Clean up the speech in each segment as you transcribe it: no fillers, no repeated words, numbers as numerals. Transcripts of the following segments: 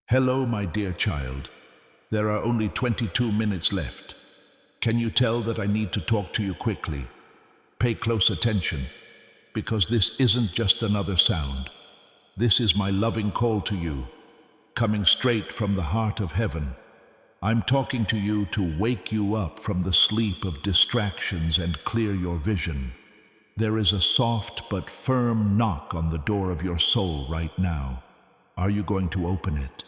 Hello, my dear child. There are only 22 minutes left. Can you tell that I need to talk to you quickly? Pay close attention, because this isn't just another sound. This is my loving call to you, coming straight from the heart of heaven. I'm talking to you to wake you up from the sleep of distractions and clear your vision. There is a soft but firm knock on the door of your soul right now. Are you going to open it?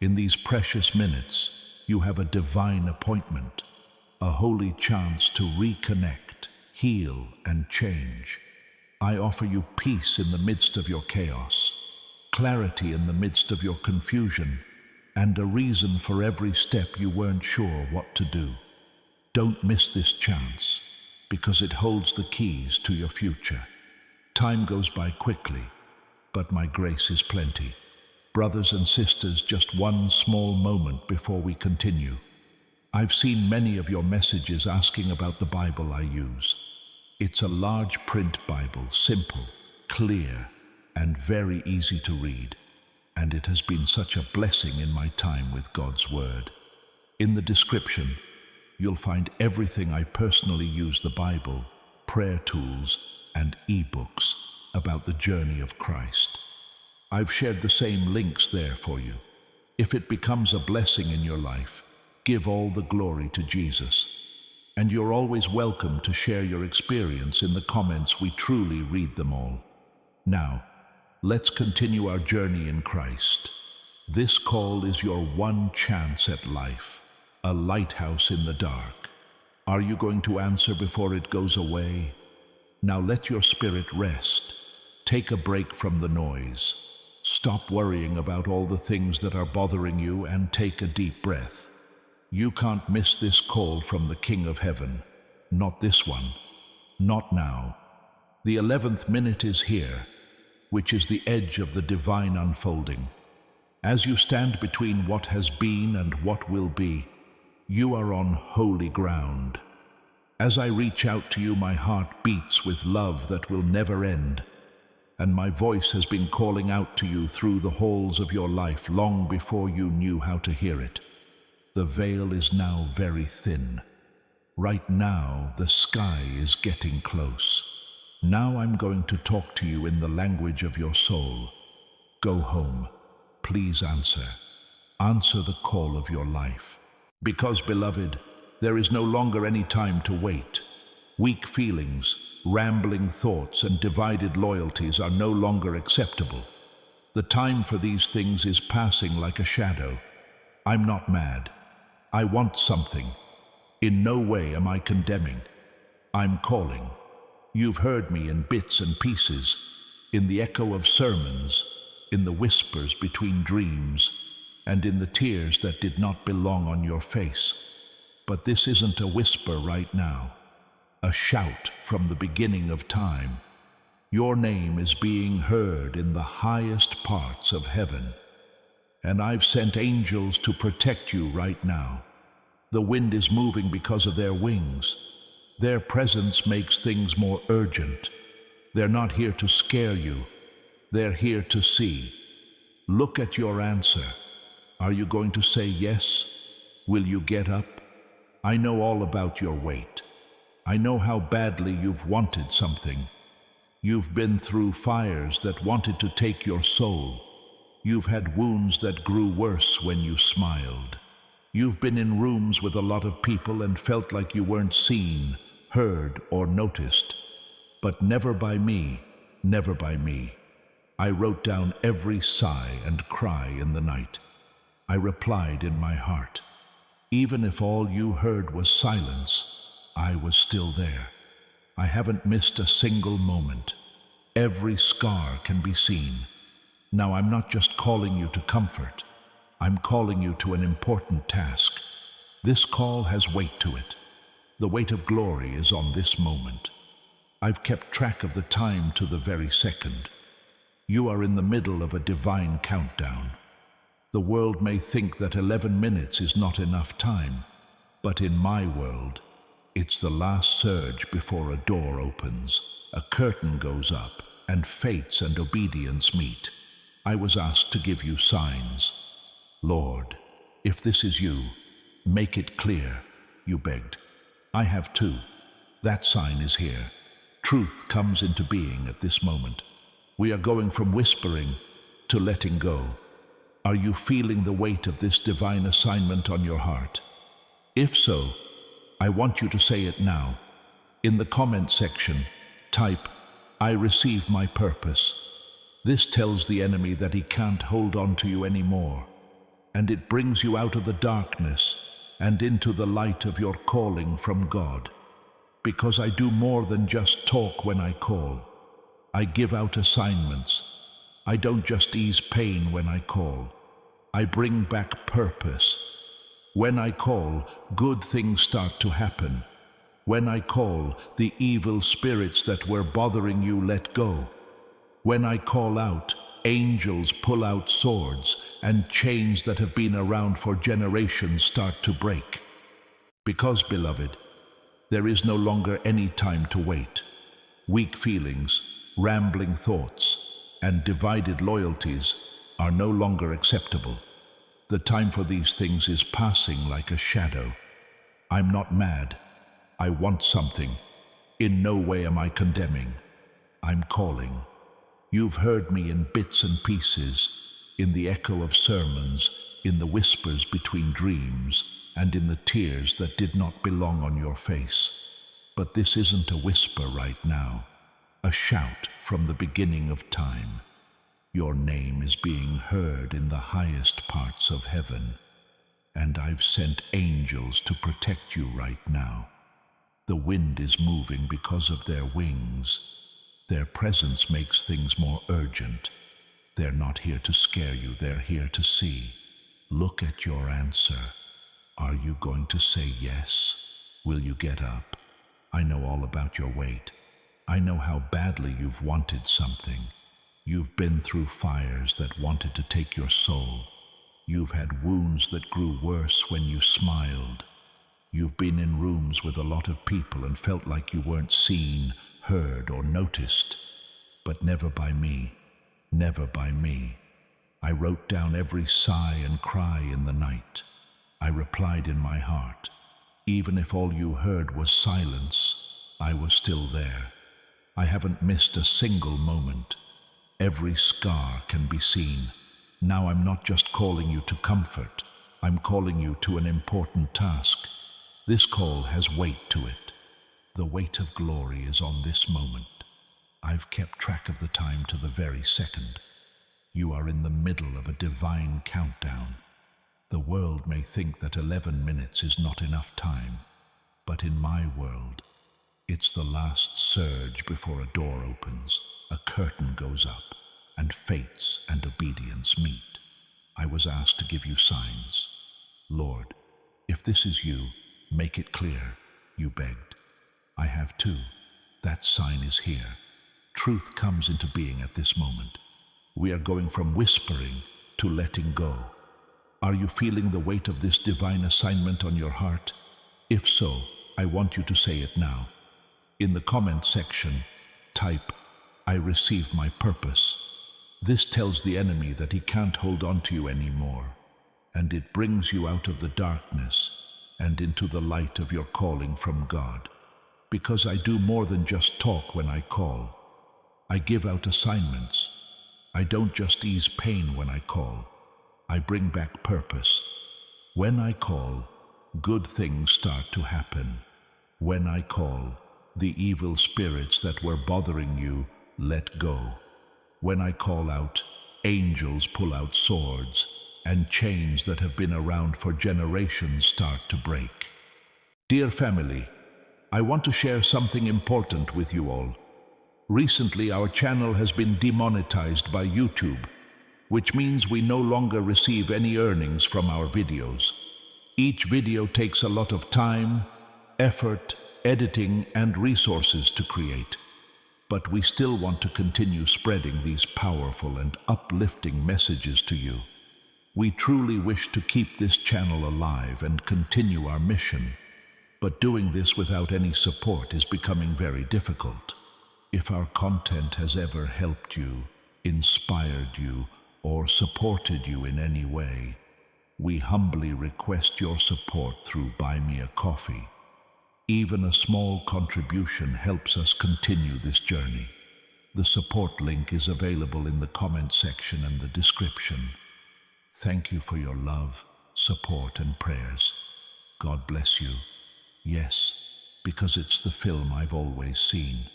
In these precious minutes, you have a divine appointment, a holy chance to reconnect, heal, and change. I offer you peace in the midst of your chaos, clarity in the midst of your confusion, and a reason for every step you weren't sure what to do. Don't miss this chance, because it holds the keys to your future. Time goes by quickly, but my grace is plenty. Brothers and sisters, just one small moment before we continue. I've seen many of your messages asking about the Bible I use. It's a large print Bible, simple, clear, and very easy to read. And it has been such a blessing in my time with God's Word. In the description, you'll find everything I personally use the Bible, prayer tools, and ebooks about the journey of Christ. I've shared the same links there for you. If it becomes a blessing in your life, give all the glory to Jesus. And you're always welcome to share your experience in the comments. We truly read them all. Now, let's continue our journey in Christ. This call is your one chance at life, a lighthouse in the dark. Are you going to answer before it goes away? Now let your spirit rest. Take a break from the noise. Stop worrying about all the things that are bothering you and take a deep breath. You can't miss this call from the King of Heaven. Not this one. Not now. The 11th minute is here, which is the edge of the divine unfolding. As you stand between what has been and what will be, you are on holy ground. As I reach out to you, my heart beats with love that will never end. And my voice has been calling out to you through the halls of your life long before you knew how to hear it. The veil is now very thin. Right now, the sky is getting close. Now I'm going to talk to you in the language of your soul. Go home. Please answer. Answer the call of your life. Because, beloved, there is no longer any time to wait. Weak feelings, rambling thoughts, and divided loyalties are no longer acceptable. The time for these things is passing like a shadow. I'm not mad. I want something. In no way am I condemning. I'm calling. You've heard me in bits and pieces, in the echo of sermons, in the whispers between dreams, and in the tears that did not belong on your face. But this isn't a whisper right now. A shout from the beginning of time. Your name is being heard in the highest parts of heaven. And I've sent angels to protect you right now. The wind is moving because of their wings. Their presence makes things more urgent. They're not here to scare you. They're here to see. Look at your answer. Are you going to say yes? Will you get up? I know all about your wait. I know how badly you've wanted something. You've been through fires that wanted to take your soul. You've had wounds that grew worse when you smiled. You've been in rooms with a lot of people and felt like you weren't seen, heard, or noticed. But never by me, never by me. I wrote down every sigh and cry in the night. I replied in my heart. Even if all you heard was silence, I was still there. I haven't missed a single moment. Every scar can be seen. Now I'm not just calling you to comfort. I'm calling you to an important task. This call has weight to it. The weight of glory is on this moment. I've kept track of the time to the very second. You are in the middle of a divine countdown. The world may think that 11 minutes is not enough time, but in my world, it's the last surge before a door opens, a curtain goes up, and fates and obedience meet. I was asked to give you signs. Lord, if this is you, make it clear, you begged. I have too. That sign is here. Truth comes into being at this moment. We are going from whispering to letting go. Are you feeling the weight of this divine assignment on your heart? If so, I want you to say it now. In the comment section, type, "I receive my purpose." This tells the enemy that he can't hold on to you anymore, and it brings you out of the darkness and into the light of your calling from God. Because I do more than just talk when I call. I give out assignments. I don't just ease pain when I call. I bring back purpose. When I call, good things start to happen. When I call, the evil spirits that were bothering you let go. When I call out, angels pull out swords, and chains that have been around for generations start to break. Because, beloved, there is no longer any time to wait. Weak feelings, rambling thoughts, and divided loyalties are no longer acceptable. The time for these things is passing like a shadow. I'm not mad. I want something. In no way am I condemning. I'm calling. You've heard me in bits and pieces, in the echo of sermons, in the whispers between dreams, and in the tears that did not belong on your face. But this isn't a whisper right now, a shout from the beginning of time. Your name is being heard in the highest parts of heaven, and I've sent angels to protect you right now. The wind is moving because of their wings. Their presence makes things more urgent. They're not here to scare you, they're here to see. Look at your answer. Are you going to say yes? Will you get up? I know all about your weight. I know how badly you've wanted something. You've been through fires that wanted to take your soul. You've had wounds that grew worse when you smiled. You've been in rooms with a lot of people and felt like you weren't seen, heard, or noticed. But never by me. Never by me. I wrote down every sigh and cry in the night. I replied in my heart. Even if all you heard was silence, I was still there. I haven't missed a single moment. Every scar can be seen. Now I'm not just calling you to comfort. I'm calling you to an important task. This call has weight to it. The weight of glory is on this moment. I've kept track of the time to the very second. You are in the middle of a divine countdown. The world may think that 11 minutes is not enough time, but in my world, it's the last surge before a door opens, a curtain goes up, and fates and obedience meet. I was asked to give you signs. Lord, if this is you, make it clear, you begged. I have too. That sign is here. Truth comes into being at this moment. We are going from whispering to letting go. Are you feeling the weight of this divine assignment on your heart? If so, I want you to say it now. In the comment section, type, "I receive my purpose." This tells the enemy that he can't hold on to you anymore, and it brings you out of the darkness and into the light of your calling from God. Because I do more than just talk when I call. I give out assignments. I don't just ease pain when I call. I bring back purpose. When I call, good things start to happen. When I call, the evil spirits that were bothering you let go. When I call out, angels pull out swords, and chains that have been around for generations start to break. Dear family, I want to share something important with you all. Recently, our channel has been demonetized by YouTube, which means we no longer receive any earnings from our videos. Each video takes a lot of time, effort, editing, and resources to create. But we still want to continue spreading these powerful and uplifting messages to you. We truly wish to keep this channel alive and continue our mission, but doing this without any support is becoming very difficult. If our content has ever helped you, inspired you, or supported you in any way, We humbly request your support through Buy Me a Coffee. Even a small contribution helps us continue this journey. The support link is available in the comment section and the description. Thank you for your love, support, and prayers. God bless you. Yes, because it's the film I've always seen.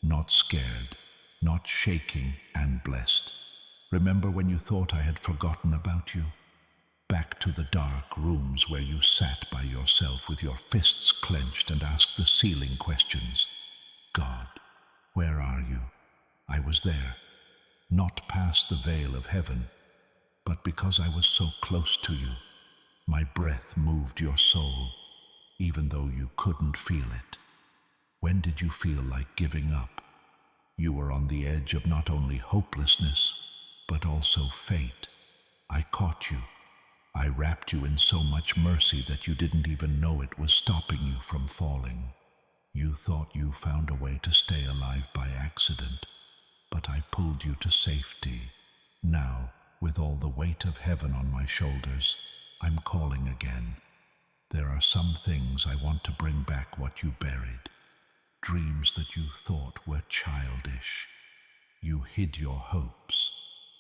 Not scared, not shaking, and blessed. Remember when you thought I had forgotten about you? Back to the dark rooms where you sat by yourself with your fists clenched and asked the ceiling questions. God, where are you? I was there, not past the veil of heaven, but because I was so close to you, my breath moved your soul, even though you couldn't feel it. When did you feel like giving up? You were on the edge of not only hopelessness, but also fate. I caught you. I wrapped you in so much mercy that you didn't even know it was stopping you from falling. You thought you found a way to stay alive by accident, but I pulled you to safety. Now, with all the weight of heaven on my shoulders, I'm calling again. There are some things I want to bring back what you buried. Dreams that you thought were childish. You hid your hopes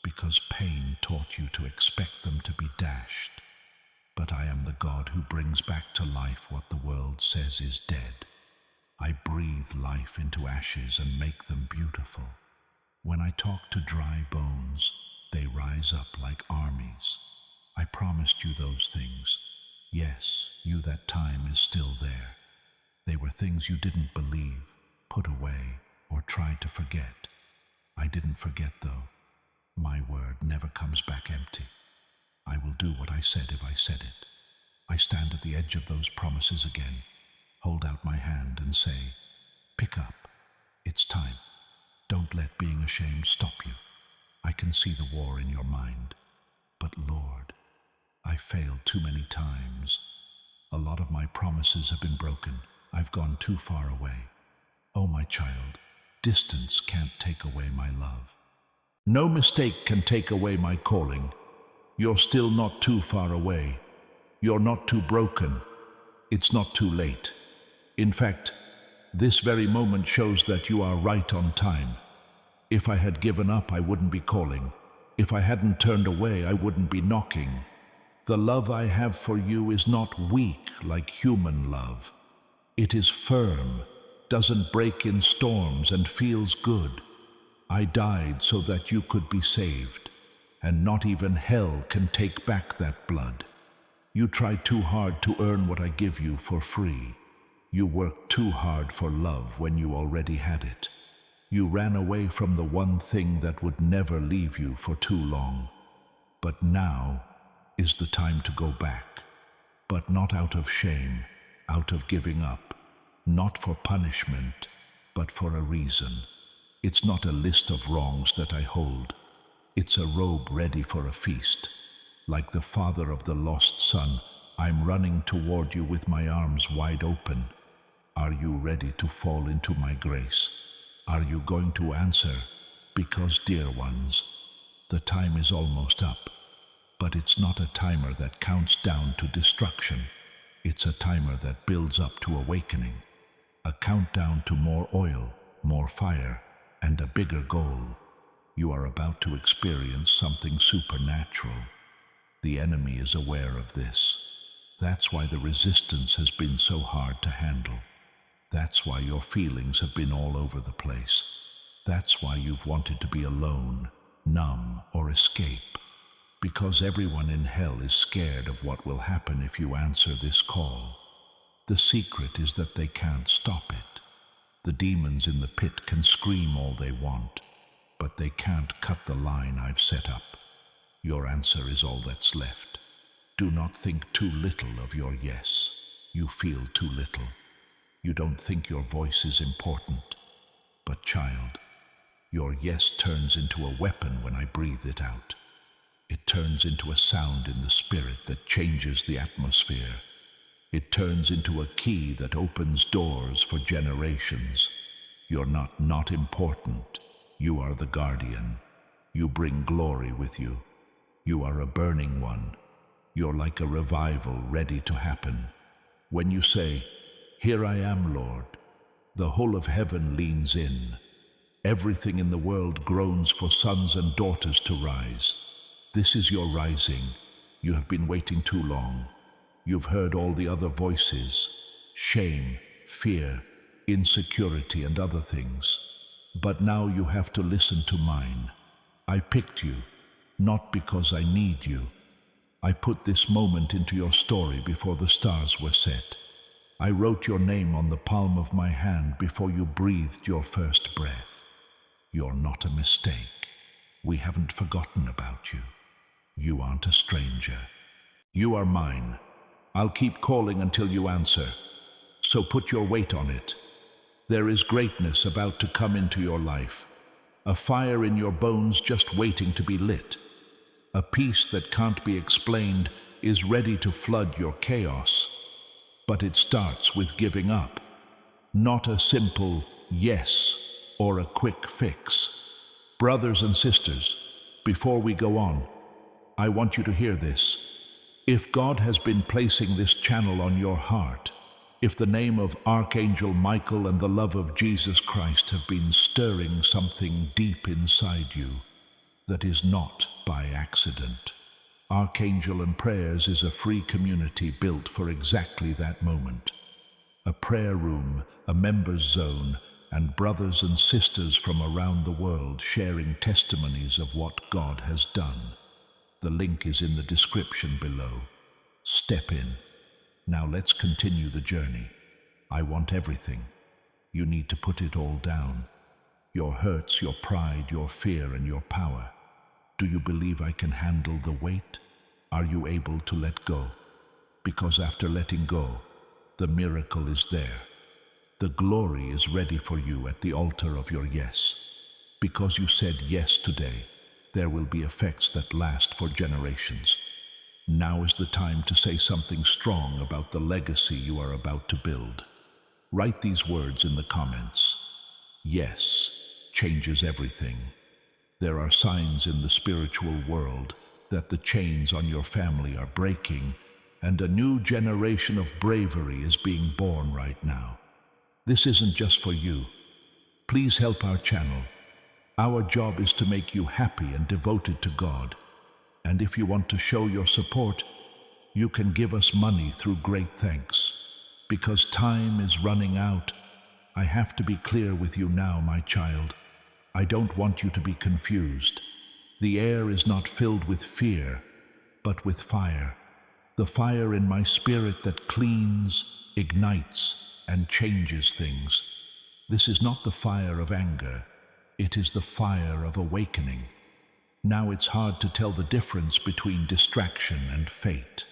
because pain taught you to expect them to be dashed. But I am the God who brings back to life what the world says is dead. I breathe life into ashes and make them beautiful. When I talk to dry bones, they rise up like armies. I promised you those things. Yes, you, that time is still there. They were things you didn't believe, put away, or tried to forget. I didn't forget, though. My word never comes back empty. I will do what I said if I said it. I stand at the edge of those promises again, hold out my hand and say, pick up. It's time. Don't let being ashamed stop you. I can see the war in your mind. But Lord, I failed too many times. A lot of my promises have been broken. I've gone too far away. Oh, my child, distance can't take away my love. No mistake can take away my calling. You're still not too far away. You're not too broken. It's not too late. In fact, this very moment shows that you are right on time. If I had given up, I wouldn't be calling. If I hadn't turned away, I wouldn't be knocking. The love I have for you is not weak like human love. It is firm, doesn't break in storms, and feels good. I died so that you could be saved, and not even hell can take back that blood. You tried too hard to earn what I give you for free. You worked too hard for love when you already had it. You ran away from the one thing that would never leave you for too long. But now is the time to go back. But not out of shame, out of giving up. Not for punishment, but for a reason. It's not a list of wrongs that I hold. It's a robe ready for a feast. Like the father of the lost son, I'm running toward you with my arms wide open. Are you ready to fall into my grace? Are you going to answer? Because, dear ones, the time is almost up. But it's not a timer that counts down to destruction. It's a timer that builds up to awakening. A countdown to more oil, more fire, and a bigger goal. You are about to experience something supernatural. The enemy is aware of this. That's why the resistance has been so hard to handle. That's why your feelings have been all over the place. That's why you've wanted to be alone, numb, or escape. Because everyone in hell is scared of what will happen if you answer this call. The secret is that they can't stop it. The demons in the pit can scream all they want, but they can't cut the line I've set up. Your answer is all that's left. Do not think too little of your yes. You feel too little. You don't think your voice is important. But child, your yes turns into a weapon when I breathe it out. It turns into a sound in the spirit that changes the atmosphere. It turns into a key that opens doors for generations. You're not important. You are the guardian. You bring glory with you. You are a burning one. You're like a revival ready to happen. When you say, "Here I am, Lord," the whole of heaven leans in. Everything in the world groans for sons and daughters to rise. This is your rising. You have been waiting too long. You've heard all the other voices, shame, fear, insecurity, and other things. But now you have to listen to mine. I picked you, not because I need you. I put this moment into your story before the stars were set. I wrote your name on the palm of my hand before you breathed your first breath. You're not a mistake. We haven't forgotten about you. You aren't a stranger. You are mine. I'll keep calling until you answer. So put your weight on it. There is greatness about to come into your life. A fire in your bones just waiting to be lit. A peace that can't be explained is ready to flood your chaos. But it starts with giving up. Not a simple yes or a quick fix. Brothers and sisters, before we go on, I want you to hear this. If God has been placing this channel on your heart, if the name of Archangel Michael and the love of Jesus Christ have been stirring something deep inside you, that is not by accident. Archangel and Prayers is a free community built for exactly that moment. A prayer room, a members zone, and brothers and sisters from around the world sharing testimonies of what God has done. The link is in the description below. Step in. Now let's continue the journey. I want everything. You need to put it all down. Your hurts, your pride, your fear, and your power. Do you believe I can handle the weight? Are you able to let go? Because after letting go, the miracle is there. The glory is ready for you at the altar of your yes. Because you said yes today, there will be effects that last for generations. Now is the time to say something strong about the legacy you are about to build. Write these words in the comments. Yes changes everything. There are signs in the spiritual world that the chains on your family are breaking, and a new generation of bravery is being born right now. This isn't just for you. Please help our channel. Our job is to make you happy and devoted to God. And if you want to show your support, you can give us money through Great Thanks. Because time is running out, I have to be clear with you now, my child. I don't want you to be confused. The air is not filled with fear, but with fire. The fire in my spirit that cleans, ignites, and changes things. This is not the fire of anger. It is the fire of awakening. Now it's hard to tell the difference between distraction and fate.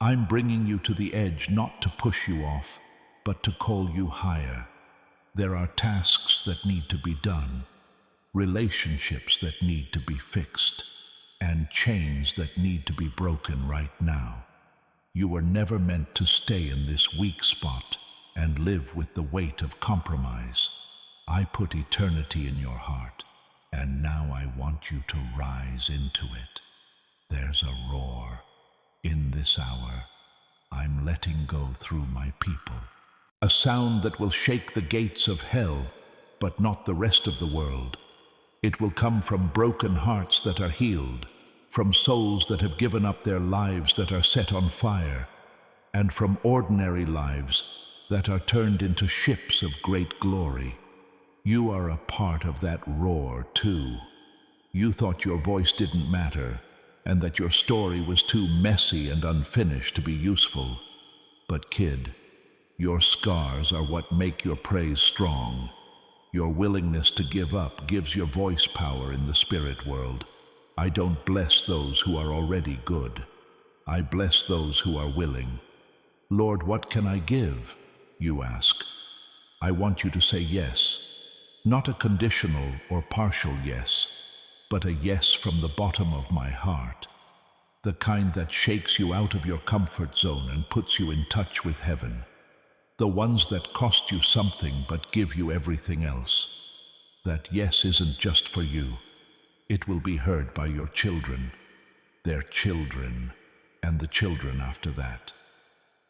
I'm bringing you to the edge not to push you off, but to call you higher. There are tasks that need to be done, relationships that need to be fixed, and chains that need to be broken right now. You were never meant to stay in this weak spot and live with the weight of compromise. I put eternity in your heart, and now I want you to rise into it. There's a roar. In this hour, I'm letting go through my people. A sound that will shake the gates of hell, but not the rest of the world. It will come from broken hearts that are healed, from souls that have given up their lives that are set on fire, and from ordinary lives that are turned into ships of great glory. You are a part of that roar, too. You thought your voice didn't matter, and that your story was too messy and unfinished to be useful. But kid, your scars are what make your praise strong. Your willingness to give up gives your voice power in the spirit world. I don't bless those who are already good. I bless those who are willing. Lord, what can I give? You ask. I want you to say yes. Not a conditional or partial yes, but a yes from the bottom of my heart. The kind that shakes you out of your comfort zone and puts you in touch with heaven. The ones that cost you something but give you everything else. That yes isn't just for you. It will be heard by your children, their children, and the children after that.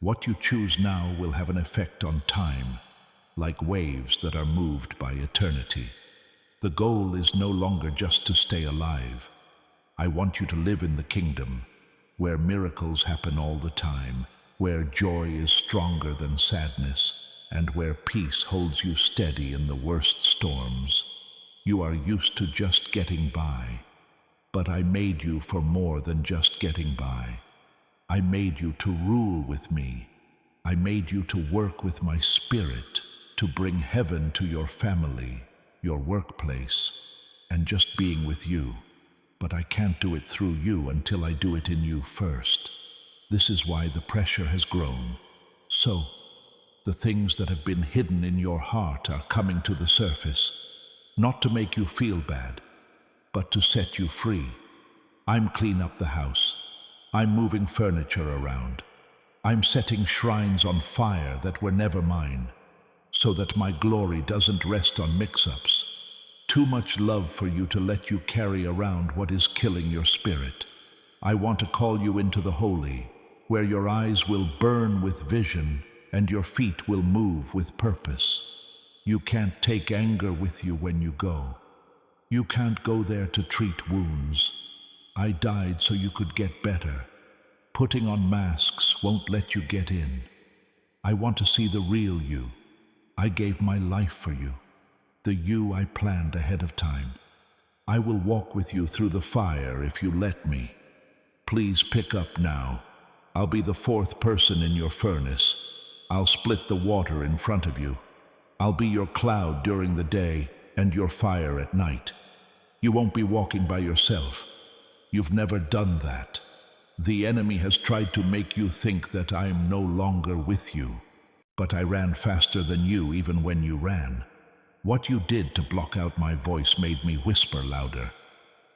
What you choose now will have an effect on time, like waves that are moved by eternity. The goal is no longer just to stay alive. I want you to live in the kingdom, where miracles happen all the time, where joy is stronger than sadness, and where peace holds you steady in the worst storms. You are used to just getting by, but I made you for more than just getting by. I made you to rule with me. I made you to work with my spirit, to bring heaven to your family, your workplace, and just being with you. But I can't do it through you until I do it in you first. This is why the pressure has grown. So, the things that have been hidden in your heart are coming to the surface, not to make you feel bad, but to set you free. I'm cleaning up the house. I'm moving furniture around. I'm setting shrines on fire that were never mine, so that my glory doesn't rest on mix-ups. Too much love for you to let you carry around what is killing your spirit. I want to call you into the holy, where your eyes will burn with vision and your feet will move with purpose. You can't take anger with you when you go. You can't go there to treat wounds. I died so you could get better. Putting on masks won't let you get in. I want to see the real you. I gave my life for you, the you I planned ahead of time. I will walk with you through the fire if you let me. Please pick up now. I'll be the fourth person in your furnace. I'll split the water in front of you. I'll be your cloud during the day and your fire at night. You won't be walking by yourself. You've never done that. The enemy has tried to make you think that I'm no longer with you. But I ran faster than you even when you ran. What you did to block out my voice made me whisper louder.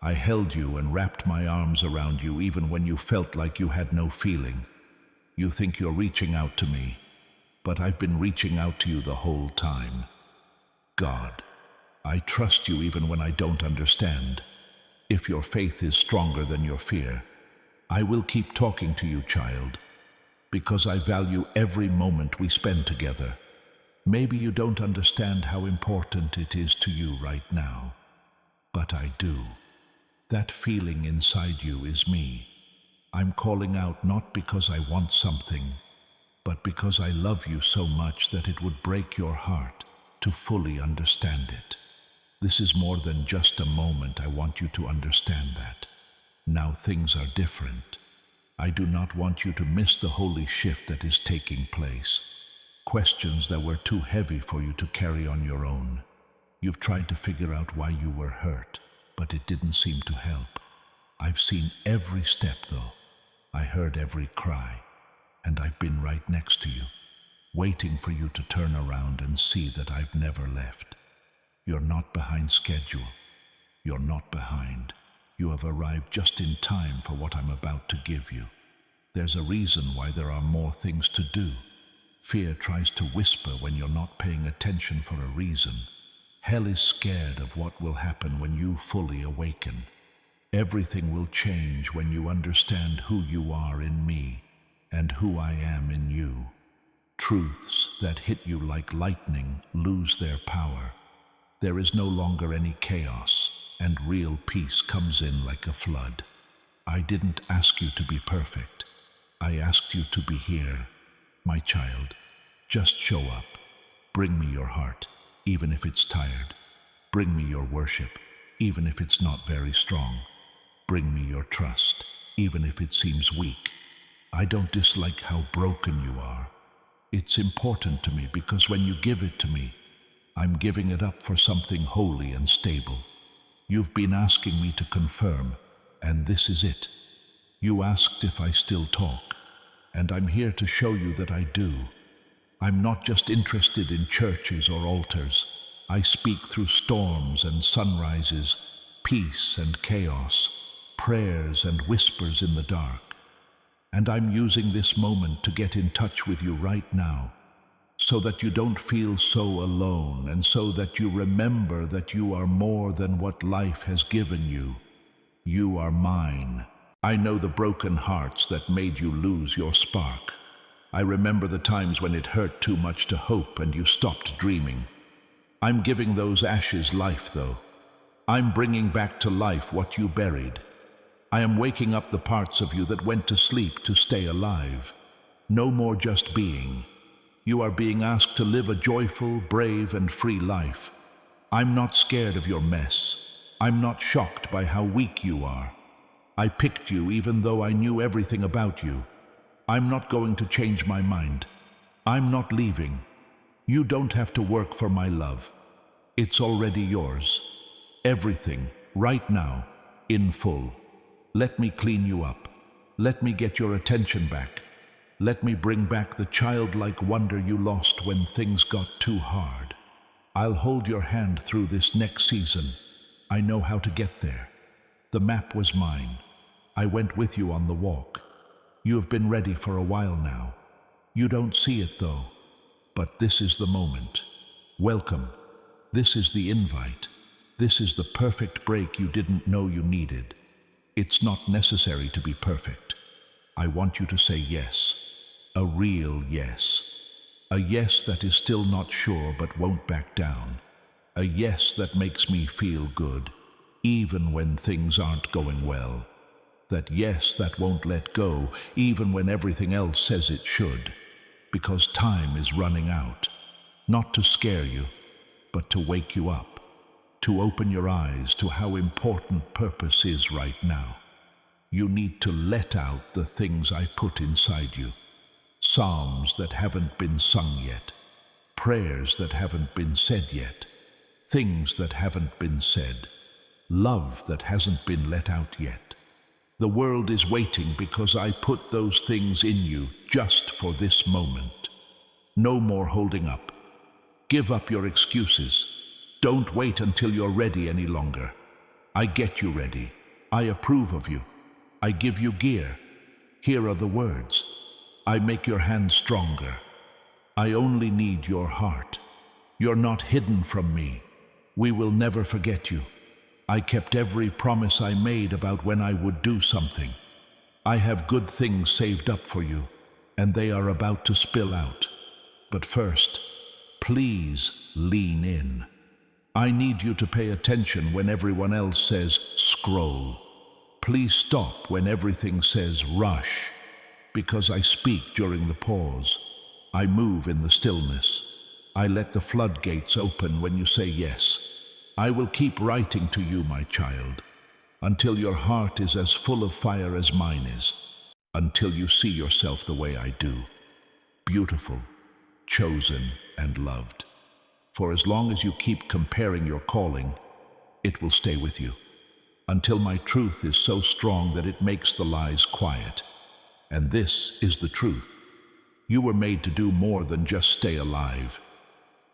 I held you and wrapped my arms around you even when you felt like you had no feeling. You think you're reaching out to me, but I've been reaching out to you the whole time. God, I trust you even when I don't understand. If your faith is stronger than your fear, I will keep talking to you, child, because I value every moment we spend together. Maybe you don't understand how important it is to you right now, but I do. That feeling inside you is me. I'm calling out not because I want something, but because I love you so much that it would break your heart to fully understand it. This is more than just a moment. I want you to understand that. Now things are different. I do not want you to miss the holy shift that is taking place. Questions that were too heavy for you to carry on your own. You've tried to figure out why you were hurt, but it didn't seem to help. I've seen every step though. I heard every cry, and I've been right next to you, waiting for you to turn around and see that I've never left. You're not behind schedule. You're not behind. You have arrived just in time for what I'm about to give you. There's a reason why there are more things to do. Fear tries to whisper when you're not paying attention for a reason. Hell is scared of what will happen when you fully awaken. Everything will change when you understand who you are in me and who I am in you. Truths that hit you like lightning lose their power. There is no longer any chaos, and real peace comes in like a flood. I didn't ask you to be perfect. I asked you to be here. My child, just show up. Bring me your heart, even if it's tired. Bring me your worship, even if it's not very strong. Bring me your trust, even if it seems weak. I don't dislike how broken you are. It's important to me because when you give it to me, I'm giving it up for something holy and stable. You've been asking me to confirm, and this is it. You asked if I still talk, and I'm here to show you that I do. I'm not just interested in churches or altars. I speak through storms and sunrises, peace and chaos, prayers and whispers in the dark. And I'm using this moment to get in touch with you right now, so that you don't feel so alone, and so that you remember that you are more than what life has given you. You are mine. I know the broken hearts that made you lose your spark. I remember the times when it hurt too much to hope and you stopped dreaming. I'm giving those ashes life, though. I'm bringing back to life what you buried. I am waking up the parts of you that went to sleep to stay alive. No more just being. You are being asked to live a joyful, brave, and free life. I'm not scared of your mess. I'm not shocked by how weak you are. I picked you even though I knew everything about you. I'm not going to change my mind. I'm not leaving. You don't have to work for my love. It's already yours. Everything, right now, in full. Let me clean you up. Let me get your attention back. Let me bring back the childlike wonder you lost when things got too hard. I'll hold your hand through this next season. I know how to get there. The map was mine. I went with you on the walk. You have been ready for a while now. You don't see it though, but this is the moment. Welcome. This is the invite. This is the perfect break you didn't know you needed. It's not necessary to be perfect. I want you to say yes. A real yes. A yes that is still not sure but won't back down. A yes that makes me feel good, even when things aren't going well. That yes that won't let go, even when everything else says it should. Because time is running out. Not to scare you, but to wake you up. To open your eyes to how important purpose is right now. You need to let out the things I put inside you. Psalms that haven't been sung yet. Prayers that haven't been said yet. Things that haven't been said. Love that hasn't been let out yet. The world is waiting because I put those things in you just for this moment. No more holding up. Give up your excuses. Don't wait until you're ready any longer. I get you ready. I approve of you. I give you gear. Here are the words. I make your hands stronger. I only need your heart. You're not hidden from me. We will never forget you. I kept every promise I made about when I would do something. I have good things saved up for you, and they are about to spill out. But first, please lean in. I need you to pay attention when everyone else says scroll. Please stop when everything says rush, because I speak during the pause. I move in the stillness. I let the floodgates open when you say yes. I will keep writing to you, my child, until your heart is as full of fire as mine is, until you see yourself the way I do, beautiful, chosen, and loved. For as long as you keep comparing your calling, it will stay with you, until my truth is so strong that it makes the lies quiet. And this is the truth. You were made to do more than just stay alive.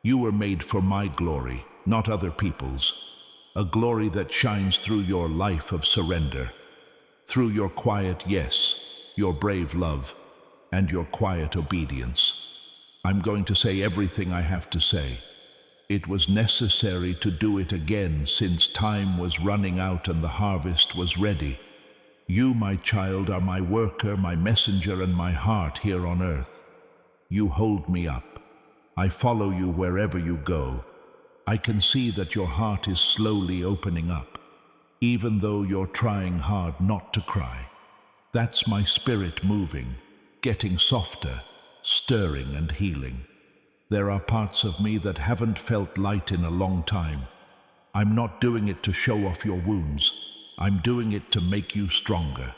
You were made for my glory, not other people's, a glory that shines through your life of surrender, through your quiet yes, your brave love, and your quiet obedience. I'm going to say everything I have to say. It was necessary to do it again since time was running out and the harvest was ready. You, my child, are my worker, my messenger, and my heart here on earth. You hold me up. I follow you wherever you go. I can see that your heart is slowly opening up, even though you're trying hard not to cry. That's my spirit moving, getting softer, stirring and healing. There are parts of me that haven't felt light in a long time. I'm not doing it to show off your wounds. I'm doing it to make you stronger.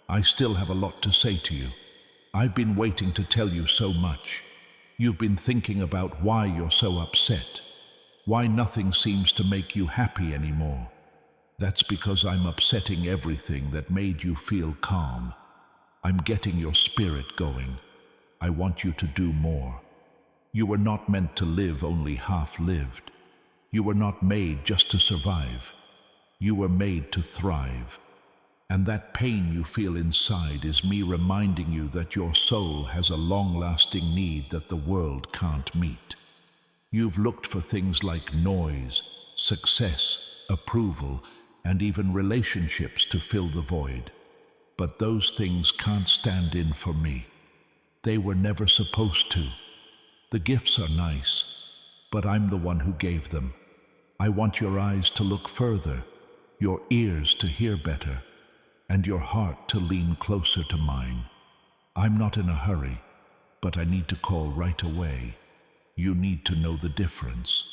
I still have a lot to say to you. I've been waiting to tell you so much. You've been thinking about why you're so upset. Why nothing seems to make you happy anymore. That's because I'm upsetting everything that made you feel calm. I'm getting your spirit going. I want you to do more. You were not meant to live only half-lived. You were not made just to survive. You were made to thrive. And that pain you feel inside is me reminding you that your soul has a long-lasting need that the world can't meet. You've looked for things like noise, success, approval, and even relationships to fill the void. but those things can't stand in for me. They were never supposed to. The gifts are nice, but I'm the one who gave them. I want your eyes to look further, your ears to hear better, and your heart to lean closer to mine. I'm not in a hurry, but I need to call right away. You need to know the difference.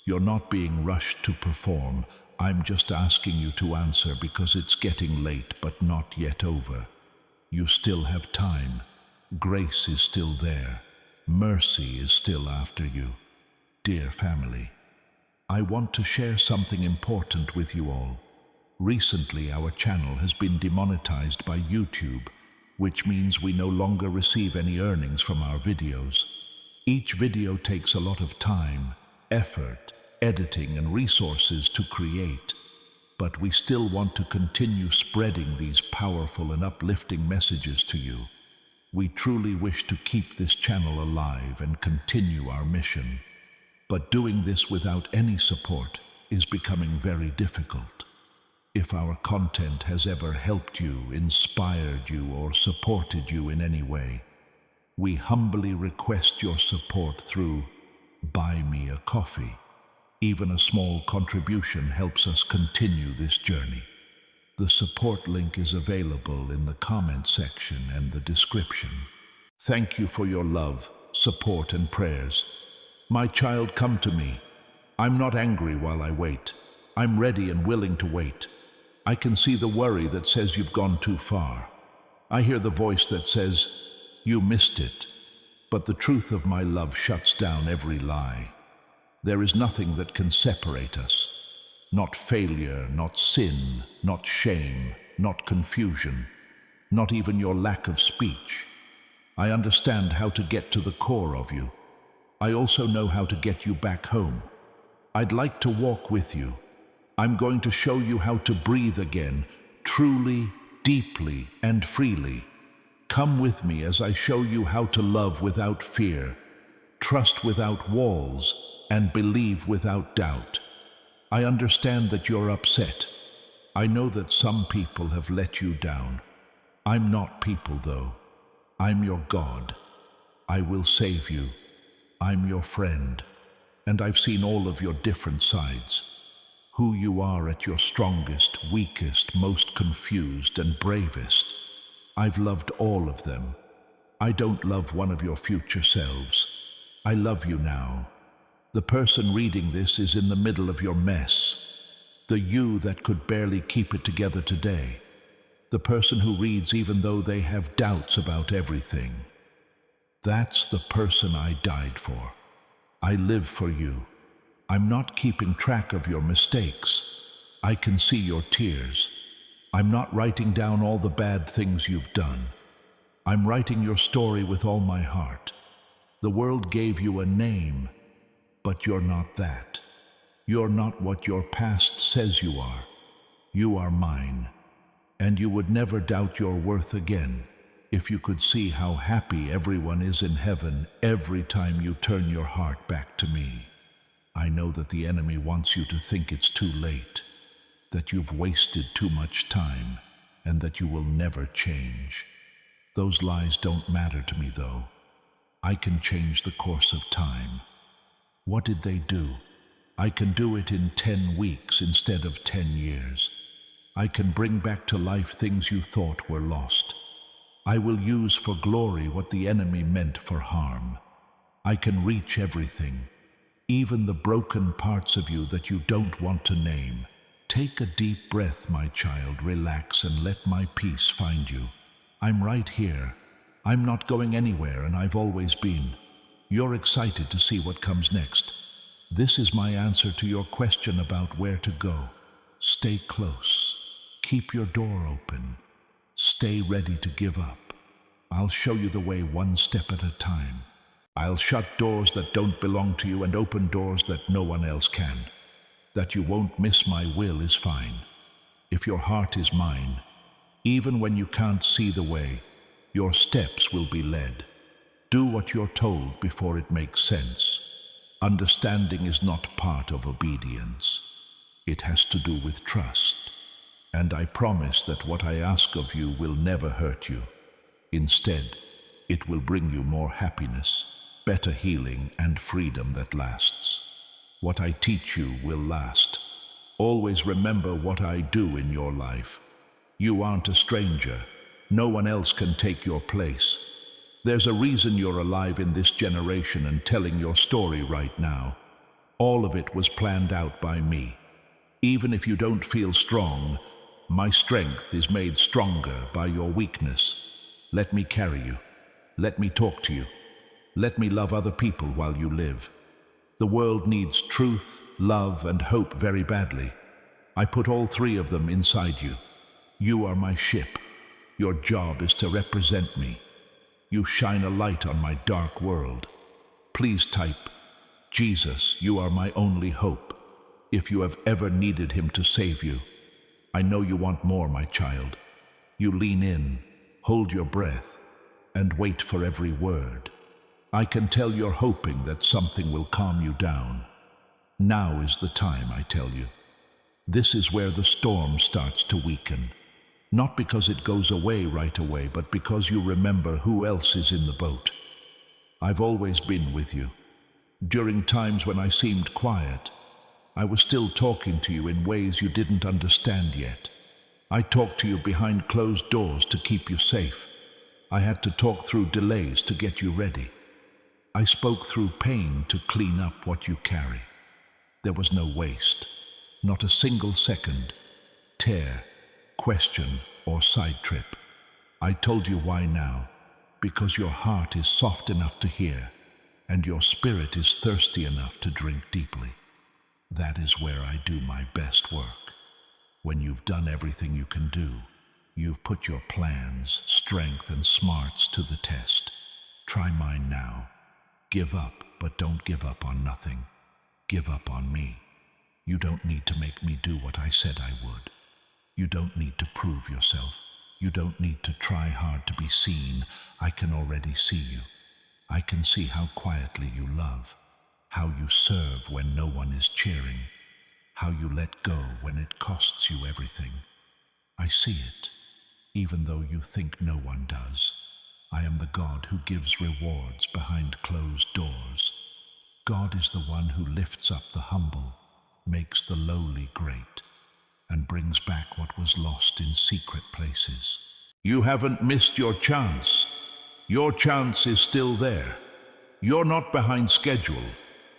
You're not being rushed to perform. I'm just asking you to answer because it's getting late but not yet over. You still have time. Grace is still there. Mercy is still after you. Dear family, I want to share something important with you all. Recently, our channel has been demonetized by YouTube, which means we no longer receive any earnings from our videos. Each video takes a lot of time, effort, editing, and resources to create, but we still want to continue spreading these powerful and uplifting messages to you. We truly wish to keep this channel alive and continue our mission, but doing this without any support is becoming very difficult. If our content has ever helped you, inspired you, or supported you in any way, we humbly request your support through Buy Me a Coffee. Even a small contribution helps us continue this journey. The support link is available in the comment section and the description. Thank you for your love, support, and prayers. My child, come to me. I'm not angry while I wait. I'm ready and willing to wait. I can see the worry that says you've gone too far. I hear the voice that says, you missed it. But the truth of my love shuts down every lie. There is nothing that can separate us. Not failure, not sin, not shame, not confusion, not even your lack of speech. I understand how to get to the core of you. I also know how to get you back home. I'd like to walk with you. I'm going to show you how to breathe again, truly, deeply, and freely. Come with me as I show you how to love without fear, trust without walls, and believe without doubt. I understand that you're upset. I know that some people have let you down. I'm not people, though. I'm your God. I will save you. I'm your friend. And I've seen all of your different sides. Who you are at your strongest, weakest, most confused, and bravest. I've loved all of them. I don't love one of your future selves. I love you now. The person reading this is in the middle of your mess. The you that could barely keep it together today. The person who reads even though they have doubts about everything. That's the person I died for. I live for you. I'm not keeping track of your mistakes. I can see your tears. I'm not writing down all the bad things you've done. I'm writing your story with all my heart. The world gave you a name, but you're not that. You're not what your past says you are. You are mine, and you would never doubt your worth again if you could see how happy everyone is in heaven every time you turn your heart back to me. I know that the enemy wants you to think it's too late, that you've wasted too much time, and that you will never change. Those lies don't matter to me, though. I can change the course of time. What did they do? I can do it in 10 weeks instead of 10 years. I can bring back to life things you thought were lost. I will use for glory what the enemy meant for harm. I can reach everything, even the broken parts of you that you don't want to name. Take a deep breath, my child, relax, and let my peace find you. I'm right here. I'm not going anywhere, and I've always been. You're excited to see what comes next. This is my answer to your question about where to go. Stay close. Keep your door open. Stay ready to give up. I'll show you the way one step at a time. I'll shut doors that don't belong to you and open doors that no one else can. That you won't miss my will is fine. If your heart is mine, even when you can't see the way, your steps will be led. Do what you're told before it makes sense. Understanding is not part of obedience. It has to do with trust. and I promise that what I ask of you will never hurt you. Instead, it will bring you more happiness, better healing, and freedom that lasts. What I teach you will last. Always remember what I do in your life. You aren't a stranger. No one else can take your place. There's a reason you're alive in this generation and telling your story right now. All of it was planned out by me. Even if you don't feel strong, my strength is made stronger by your weakness. Let me carry you. Let me talk to you. Let me love other people while you live. The world needs truth, love, and hope very badly. I put all three of them inside you. You are my ship. Your job is to represent me. You shine a light on my dark world. Please type, Jesus, you are my only hope. If you have ever needed him to save you. I know you want more, my child. You lean in, hold your breath, and wait for every word. I can tell you're hoping that something will calm you down. Now is the time, I tell you. This is where the storm starts to weaken. Not because it goes away right away, but because you remember who else is in the boat. I've always been with you. During times when I seemed quiet, I was still talking to you in ways you didn't understand yet. I talked to you behind closed doors to keep you safe. I had to talk through delays to get you ready. I spoke through pain to clean up what you carry. There was no waste, not a single second, tear, question, or side trip. I told you why now, because your heart is soft enough to hear, and your spirit is thirsty enough to drink deeply. That is where I do my best work. When you've done everything you can do, you've put your plans, strength, and smarts to the test. Try mine now. Give up, but don't give up on nothing. Give up on me. You don't need to make me do what I said I would. You don't need to prove yourself. You don't need to try hard to be seen. I can already see you. I can see how quietly you love, how you serve when no one is cheering, how you let go when it costs you everything. I see it, even though you think no one does. I am the God who gives rewards behind closed doors. God is the one who lifts up the humble, makes the lowly great, and brings back what was lost in secret places. You haven't missed your chance. Your chance is still there. You're not behind schedule,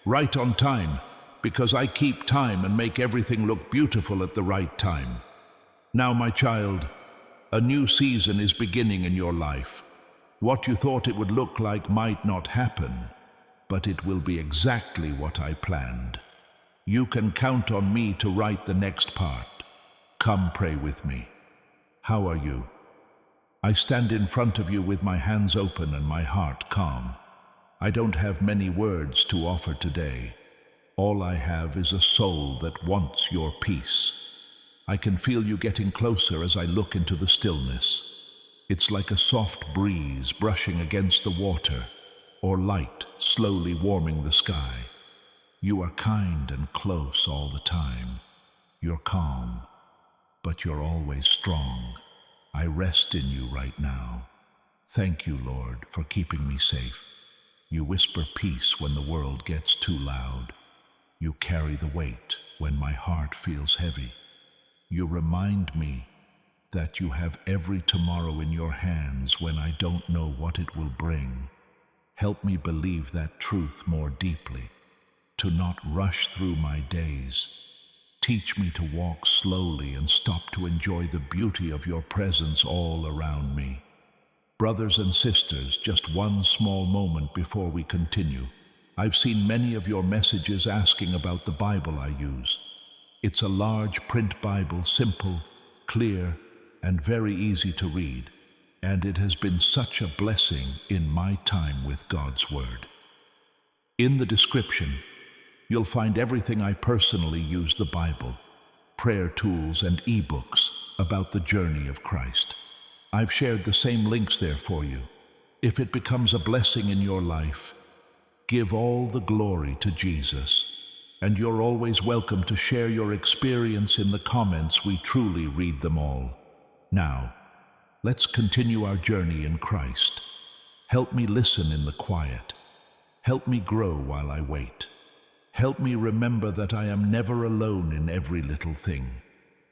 right on time, because I keep time and make everything look beautiful at the right time. Now, my child, a new season is beginning in your life. What you thought it would look like might not happen, but it will be exactly what I planned. You can count on me to write the next part. Come pray with me. How are you? I stand in front of you with my hands open and my heart calm. I don't have many words to offer today. All I have is a soul that wants your peace. I can feel you getting closer as I look into the stillness. It's like a soft breeze brushing against the water, or light slowly warming the sky. You are kind and close all the time. You're calm, but you're always strong. I rest in you right now. Thank you, Lord, for keeping me safe. You whisper peace when the world gets too loud. You carry the weight when my heart feels heavy. You remind me that you have every tomorrow in your hands when I don't know what it will bring. Help me believe that truth more deeply, to not rush through my days. Teach me to walk slowly and stop to enjoy the beauty of your presence all around me. Brothers and sisters, just one small moment before we continue. I've seen many of your messages asking about the Bible I use. It's a large print Bible, simple, clear, and very easy to read, and it has been such a blessing in my time with God's Word. In the description, you'll find everything I personally use the Bible, prayer tools, and ebooks about the journey of Christ. I've shared the same links there for you. If it becomes a blessing in your life, give all the glory to Jesus. And you're always welcome to share your experience in the comments. We truly read them all. Now, let's continue our journey in Christ. Help me listen in the quiet. Help me grow while I wait. Help me remember that I am never alone in every little thing.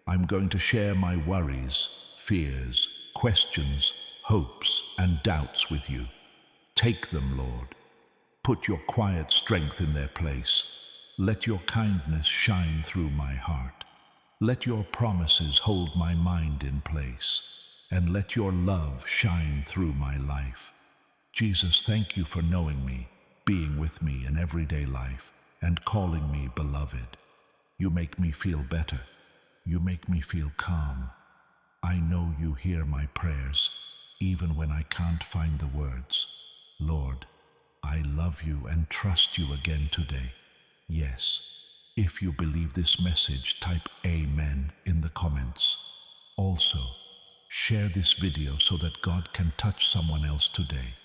I'm going to share my worries, fears, questions, hopes, and doubts with you. Take them, Lord. Put your quiet strength in their place. Let your kindness shine through my heart. Let your promises hold my mind in place. And let your love shine through my life. Jesus, thank you for knowing me, being with me in everyday life, and calling me beloved. You make me feel better. You make me feel calm. I know you hear my prayers, even when I can't find the words. Lord, I love you and trust you again today. Yes, if you believe this message, type Amen in the comments. Also, share this video so that God can touch someone else today.